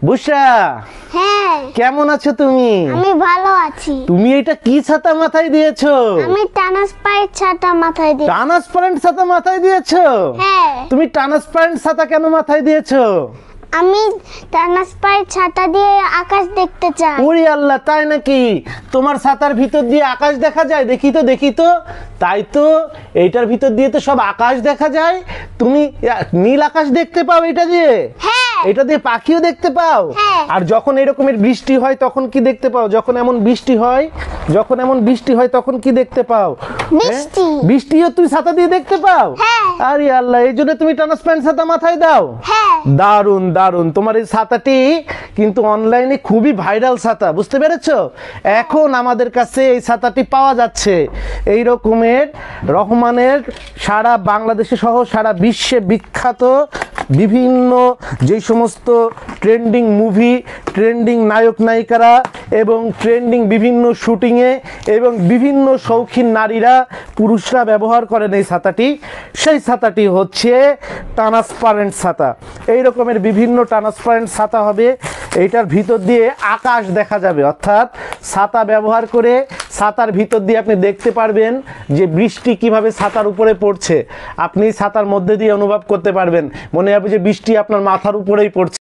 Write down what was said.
বুশরা, হ্যাঁ কেমন আছো তুমি? আমি ভালো আছি। তুমি এটা কি ছাতা মাথায় দিয়েছো? আমি ট্রান্সপারেন্ট ছাতা মাথায় দিই। ট্রান্সপারেন্ট ছাতা মাথায় দিয়েছো? হ্যাঁ তুমি ট্রান্সপারেন্ট ছাতা কেন মাথায় দিয়েছো? আমি ট্রান্সপারেন্ট ছাতা দিয়ে আকাশ দেখতে চাই। ওরে আল্লাহ, তাই নাকি? তোমার ছাতার ভিতর দিয়ে আকাশ দেখা যায়? দেখি তো দেখি তো। তাই তো, এইটার ভিতর দিয়ে তো সব আকাশ দেখা যায়। তুমি নীল আকাশ দেখতে পাও এটা দিয়ে? হ্যাঁ এটা দিয়ে পাখিও দেখতে পাও? হ্যাঁ। আর যখন এরকমের বৃষ্টি হয় তখন কি দেখতে পাও? যখন এমন বৃষ্টি হয় তখন কি দেখতে পাও? বৃষ্টি। হ্যাঁ? বৃষ্টিও তুই ছাতা দিয়ে দেখতে পাও? হ্যাঁ। আরে আল্লাহ, এই জন্য তুমি ট্রান্সপারেন্ট ছাতা মাথায় দাও? হ্যাঁ দারুন দারুন, তোমার এই ছাতাটি কিন্তু অনলাইনে খুবই ভাইরাল ছাতা, বুঝতে পেরেছো? এখন আমাদের কাছে এই ছাতাটি পাওয়া যাচ্ছে এই রকমের রহমানের সারা বাংলাদেশে সহ সারা বিশ্বে বিখ্যাত বিভিন্ন যে সমস্ত ট্রেন্ডিং মুভি, ট্রেন্ডিং নায়ক নায়িকারা এবং ট্রেন্ডিং বিভিন্ন শুটিংয়ে এবং বিভিন্ন শৌখিন নারীরা পুরুষরা ব্যবহার করেন এই ছাতাটি, সেই ছাতাটি হচ্ছে ট্রান্সপারেন্ট ছাতা। এই রকমের বিভিন্ন ট্রান্সপারেন্ট ছাতা হবে, এইটার ভিতর দিয়ে আকাশ দেখা যাবে, অর্থাৎ ছাতা ব্যবহার করে ছাতার ভিতর দিয়ে আপনি দেখতে পারবেন যে বৃষ্টি কিভাবে ছাতার উপরে পড়ছে। আপনি ছাতার মধ্যে দিয়ে অনুভব করতে পারবেন, মনে হবে যে বৃষ্টি আপনার মাথার উপরেই পড়ছে।